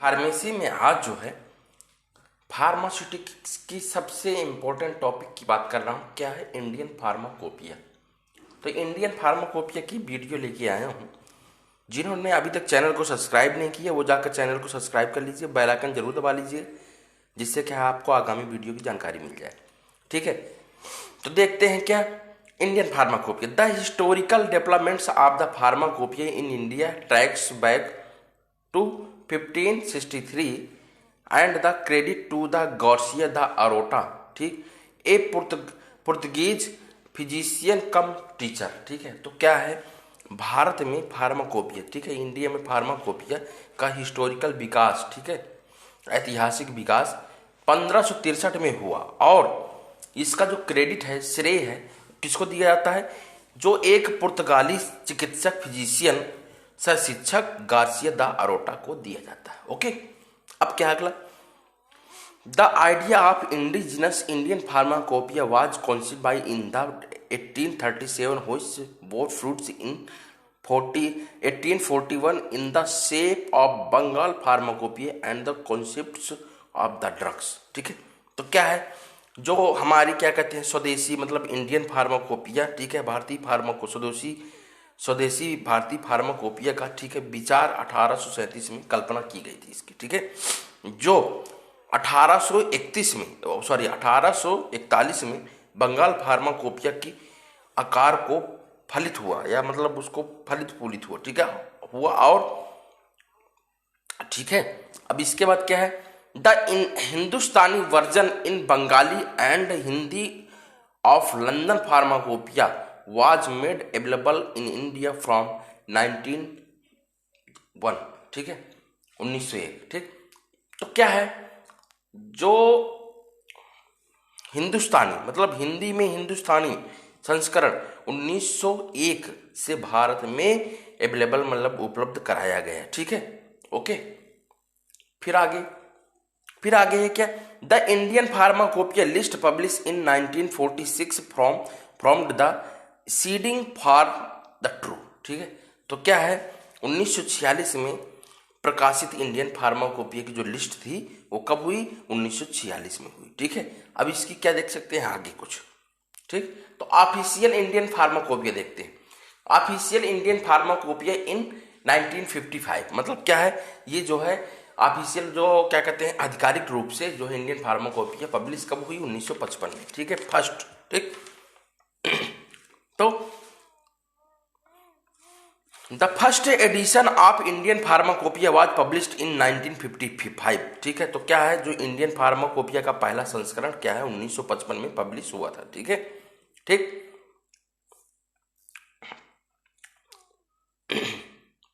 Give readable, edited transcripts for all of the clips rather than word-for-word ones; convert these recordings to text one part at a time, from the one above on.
Pharmacy में आज जो है फार्मास्यूटिक्स की सबसे इम्पोर्टेंट टॉपिक की बात कर रहा हूँ। क्या है? Indian pharmacopoeia. तो इंडियन फार्माकोपिया की वीडियो लेके आया हूँ। जिन्होंने अभी तक चैनल को सब्सक्राइब नहीं किया वो जाकर चैनल को सब्सक्राइब कर लीजिए, बेल आइकन जरूर दबा लीजिए, जिससे क्या आपको आगामी वीडियो की जानकारी मिल जाए। ठीक है, तो देखते हैं क्या Indian pharmacopoeia. The historical developments of the pharmacopoeia in India tracks back to 1563 and the credit to the Garcia the Arota, ठीक, ए पुर्तगीज फिजिशियन कम टीचर। ठीक है, तो क्या है भारत में फार्माकोपिया, ठीक है, इंडिया में फार्माकोपिया का हिस्टोरिकल विकास, ठीक है, ऐतिहासिक विकास 1563 में हुआ। और इसका जो क्रेडिट है, श्रेय है, किसको दिया जाता है? जो एक पुर्तगाली चिकित्सक फिजिशियन सर शिक्षक गार्सिया द अरोटा को दिया जाता है। ओके, अब क्या अगला? The idea of indigenous Indian pharmacopoeia was conceived by in the 1837 which bore fruits in 1841 in the shape of Bengal pharmacopoeia and the concepts of the drugs. ठीक है, तो क्या है जो हमारी क्या कहते हैं स्वदेशी, मतलब इंडियन फार्माकोपिया, ठीक है, भारतीय स्वदेशी भारतीय फार्माकोपिया का, ठीक है, विचार 1837 में कल्पना की गई थी इसकी। ठीक है, जो 1841 में बंगाल फार्माकोपिया की आकार को फलित हुआ, या मतलब उसको फलित फूलित हुआ, ठीक है, हुआ। और ठीक है, अब इसके बाद क्या है? The Hindustani version in Bengali and Hindi of London pharmacopoeia was made available in India from 1901, ठीक है, 1901। ठीक, तो क्या है जो हिंदुस्तानी, मतलब हिंदी में हिंदुस्तानी संस्करण 1901 से भारत में अवेलेबल, मतलब उपलब्ध कराया गया है। ठीक है, ओके, फिर आगे है क्या? The Indian pharmacopoeia list publish in 1946 from the seeding for the true. ठीक है, तो क्या है 1946 में प्रकाशित इंडियन फार्माकोपिया की जो लिस्ट थी वो कब हुई? 1946 में हुई। ठीक है, अब इसकी क्या देख सकते हैं आगे कुछ। ठीक, तो ऑफिशियल इंडियन फार्माकोपिया देखते हैं। ऑफिशियल इंडियन फार्माकोपिया इन 1955, मतलब क्या है ये जो है ऑफिशियल, जो क्या कहते हैं आधिकारिक रूप से जो है इंडियन फार्माकोपिया पब्लिश कब हुई? 1955 में। ठीक है, फर्स्ट। ठीक, तो the first edition of Indian pharmacopoeia was published in 1955। ठीक है, तो क्या है जो इंडियन फार्माकोपिया का पहला संस्करण क्या है 1955 में पब्लिश हुआ था। ठीक है, ठीक,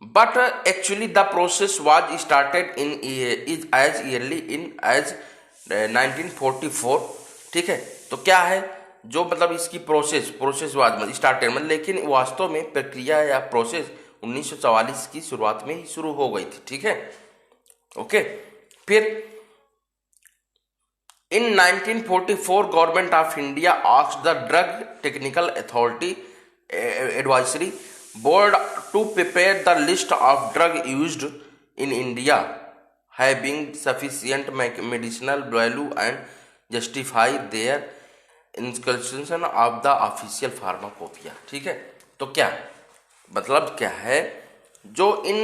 but actually the process was started in is as early in as 1944। ठीक है, तो क्या है जो मतलब इसकी प्रोसेस वाज स्टार्टेड, मतलब लेकिन वास्तव में प्रक्रिया या प्रोसेस 1944 की शुरुआत में ही शुरू हो गई थी। ठीक है, ओके, फिर in 1944 government of India asked the drug technical authority advisory board to prepare the list of drug used in India having sufficient medicinal value and justify their inscription of the official pharmacopoeia. ठीक है, तो क्या मतलब क्या है जो इन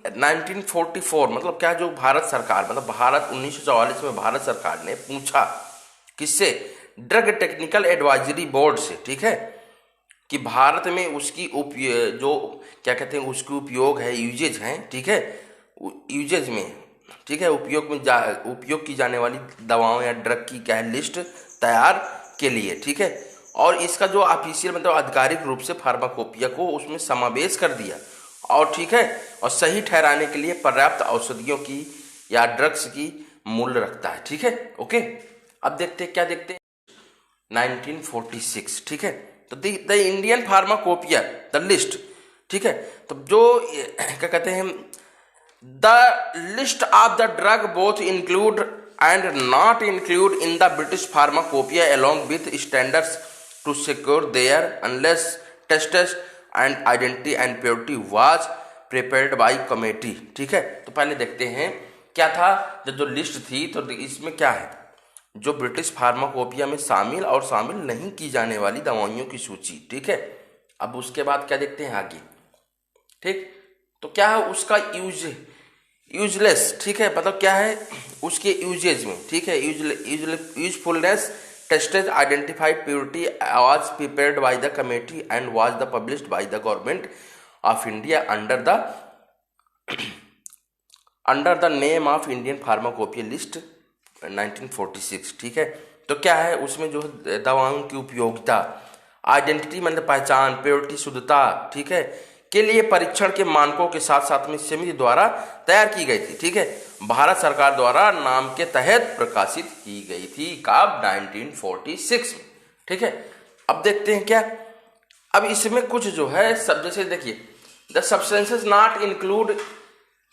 1944, मतलब क्या, जो भारत सरकार, मतलब भारत 1944 में भारत सरकार ने पूछा किससे? ड्रग टेक्निकल एडवाइजरी बोर्ड से। ठीक है, कि भारत में उसकी जो क्या कहते हैं उसके उपयोग है, यूजेज हैं। ठीक है, यूजेज में, ठीक है, उपयोग की जाने वाली दवाओं या ड्रग की क्या है लिस्ट तैयार के लिए। ठीक है, और इसका जो ऑफिशियल मतलब आधिकारिक रूप से फार्माकोपिया को उसमें समावेश कर दिया। और ठीक है, और सही ठहराने के लिए पर्याप्त औषधियों की या ड्रग्स की मूल्य रखता है। ठीक है, ओके, अब देखते हैं क्या देखते हैं 1946। ठीक है, तो the Indian pharmacopoeia the list. ठीक है, तो जो क्या कहते हैं the list of the drug both include and not include in the British Pharmacopoeia along with standards to secure their unless tested and identity and purity was prepared by committee। ठीक है, तो पहले देखते हैं क्या था, जो लिस्ट थी, तो इसमें क्या है, जो ब्रिटिश फार्माकोपिया में शामिल और शामिल नहीं की जाने वाली दवाइयों की सूची। ठीक है, अब उसके बाद क्या देखते हैं आगे। ठीक, तो क्या है उसका यूजलेस, ठीक है, मतलब क्या है उसके यूजेज में। ठीक है, usefulness tests identified purity was prepared by the committee and was the published by the government of India under the name of Indian pharmacopoeia list 1946। ठीक है, तो क्या है उसमें जो दवाओं की उपयोगिता, आइडेंटिटी मतलब पहचान, प्योरिटी शुद्धता, ठीक है, के लिए परीक्षण के मानकों के साथ साथ में समिति द्वारा तैयार की गई थी। ठीक है, भारत सरकार द्वारा नाम के तहत प्रकाशित की गई थी कब, 1946 में। ठीक है, अब देखते हैं क्या, अब इसमें कुछ जो है सब, जैसे देखिए the substances not include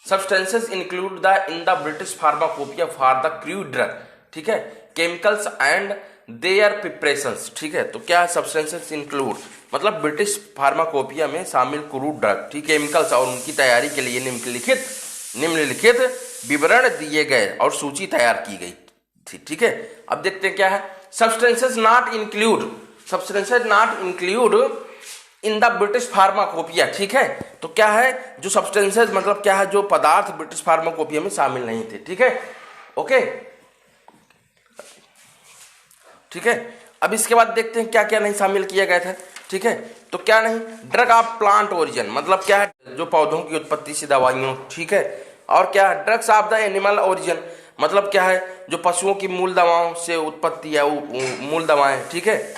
substances include the in the British pharmacopoeia for the crude drug, ठीक है, chemicals and their preparations। ठीक है, तो क्या है substances include मतलब ब्रिटिश फार्माकोपिया में शामिल क्रूड ड्रग, ठीक, केमिकल्स और उनकी तैयारी के लिए निम्नलिखित विवरण दिए गए और सूची तैयार की गई थी। ठीक है, अब देखते हैं क्या है, substances not include in the British pharmacopoeia. ठीक है, तो क्या है जो सब्सटेंसेस मतलब क्या है जो पदार्थ ब्रिटिश फार्माकोपिया में शामिल नहीं थे। ठीक है, ओके, ठीक है, अब इसके बाद देखते हैं क्या क्या नहीं शामिल किया गया था। ठीक है, तो क्या नहीं, ड्रग ऑफ प्लांट ओरिजिन मतलब क्या है जो पौधों की उत्पत्ति से दवाइयों। ठीक है, और क्या है drugs of the animal origin मतलब क्या है जो पशुओं की मूल दवाओं से उत्पत्ति है मूल दवाएं। ठीक है,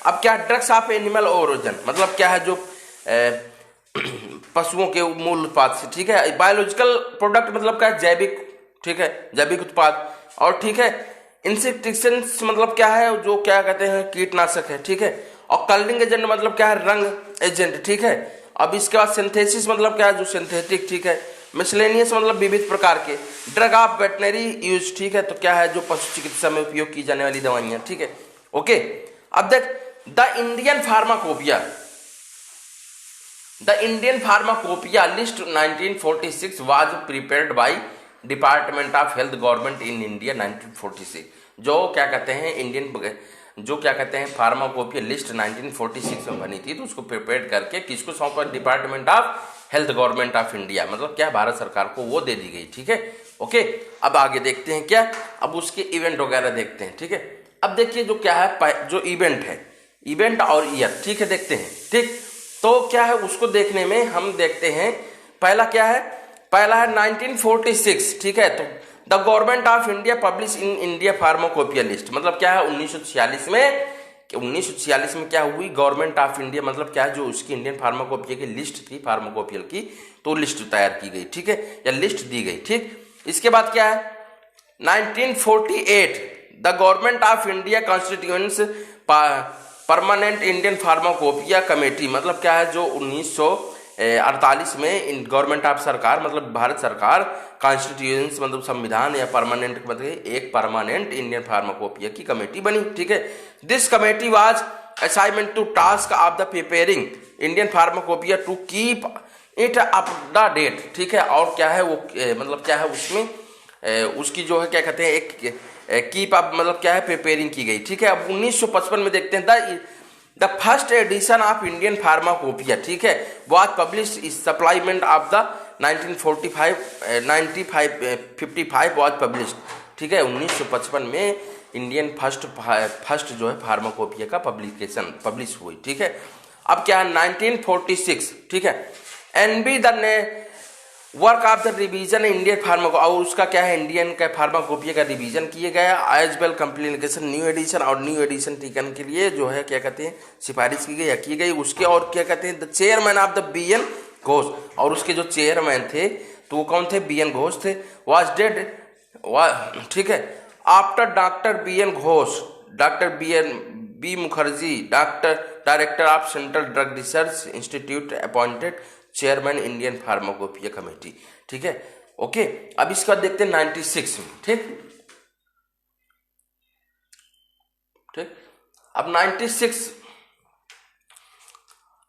अब क्या ड्रग्स ऑफ एनिमल ओरिजिन मतलब क्या है जो पशुओं के मूल उत्पाद से। ठीक है, बायोलॉजिकल प्रोडक्ट मतलब क्या है जैविक, ठीक है, जैविक उत्पाद। और ठीक है, इंसेक्टिसाइड्स मतलब क्या है जो क्या कहते हैं कीटनाशक है। ठीक है, और कलरिंग एजेंट मतलब क्या है रंग एजेंट। ठीक है, अब इसके बाद सिंथेसिस मतलब क्या है जो सिंथेटिक। ठीक है, मिसलेनियस मतलब विविध प्रकार के। ड्रग ऑफ वेटनरी यूज, ठीक है, तो क्या है जो पशु चिकित्सा में उपयोग की जाने वाली दवाइयां। ठीक है, ओके, अब देख the Indian pharmacopoeia list 1946 was prepared by department of health government in India 1946। जो क्या कहते हैं फार्माकोपिया लिस्ट 1946 में बनी थी, तो उसको प्रिपेयर करके किसको सौंपा, department of health government of India, मतलब क्या भारत सरकार को वो दे दी गई। ठीक है, ओके, अब आगे देखते हैं क्या, अब उसके इवेंट वगैरह देखते हैं। ठीक है, अब देखिए जो क्या है जो इवेंट और ईयर। ठीक है, देखते हैं। ठीक, तो क्या है उसको देखने में हम देखते हैं पहला क्या है, पहला है 1946। ठीक है, तो the government of India publish in India pharmacopoeia list मतलब क्या है 1946 में क्या हुई, गवर्नमेंट ऑफ इंडिया मतलब क्या है जो उसकी इंडियन फार्माकोपिया की लिस्ट थी फार्माकोपियल की, तो लिस्ट तैयार की गई। ठीक है, या लिस्ट दी गई। ठीक, इसके बाद क्या है 1948 the government of India constituents permanent Indian pharmacopoeia committee मतलब क्या है जो 1948 में गवर्नमेंट ऑफ सरकार मतलब भारत सरकार कॉन्स्टिट्यूएंट्स मतलब संविधान या परमानेंट मतलब एक परमानेंट इंडियन फार्माकोपिया की कमेटी बनी। ठीक है, this committee was assignment to task of the preparing Indian pharmacopoeia to keep it up the date. ठीक है, और क्या है वो मतलब क्या है उसमें उसकी जो है क्या कहते हैं एक कीप अप मतलब क्या है प्रिपेयरिंग की गई। ठीक है, अब 1955 में देखते हैं the first edition of Indian pharmacopoeia. ठीक है, was publish is supplement of the 1955 was publish. ठीक है, 1955 में इंडियन फर्स्ट जो है फार्माकोपिया का पब्लिश हुई। ठीक है, अब क्या है 1946। ठीक है, N B the work of the revision Indian pharmaco और उसका क्या है इंडियन का फार्माकोपिया का रिवीजन किया गया as well complication new edition और न्यू एडिशन टीकन के लिए जो है क्या कहते हैं सिफारिश की गई या की गई उसके। और क्या कहते हैं the chairman of the BN Ghosh और उसके जो चेयरमैन थे तो वो कौन थे, BN घोष थे, वाज डेड। ठीक है, after doctor BN Ghosh doctor B Mukherjee director of central drug research institute appointed chairman Indian pharmacopoeia committee. ठीक है, ओके, अब इसका देखते हैं 96 में। ठीक, अब 96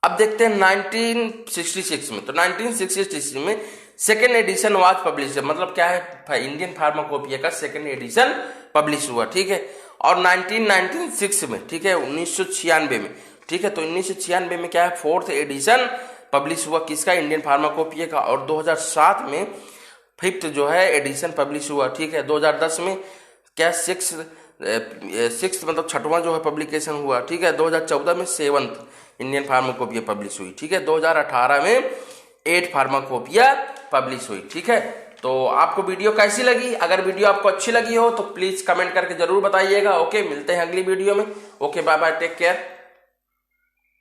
अब देखते हैं 1966 में। तो 1966 में सेकेंड एडिशन वाज पब्लिश, मतलब क्या है, इंडियन फार्माकोपिया का सेकेंड एडिशन पब्लिश हुआ, ठीक है। और 1996 में, ठीक है, 1996 में, ठीक है, तो 1996 में क्या है, फोर्थ एडिशन पब्लिश हुआ किसका, इंडियन फार्माकोपिया का। और 2007 में फिफ्थ जो है एडिशन पब्लिश हुआ, ठीक है। 2010 में क्या सिक्स मतलब छठवां जो है पब्लिकेशन हुआ, ठीक है। 2014 में सेवंथ इंडियन फार्माकोपिया पब्लिश हुई, ठीक है। 2018 में 8 फार्माकोपिया पब्लिश हुई, ठीक है। तो आपको वीडियो कैसी लगी? अगर वीडियो आपको अच्छी लगी हो तो प्लीज कमेंट करके जरूर बताइएगा। ओके, मिलते हैं अगली वीडियो में। Okay, bye bye, take care.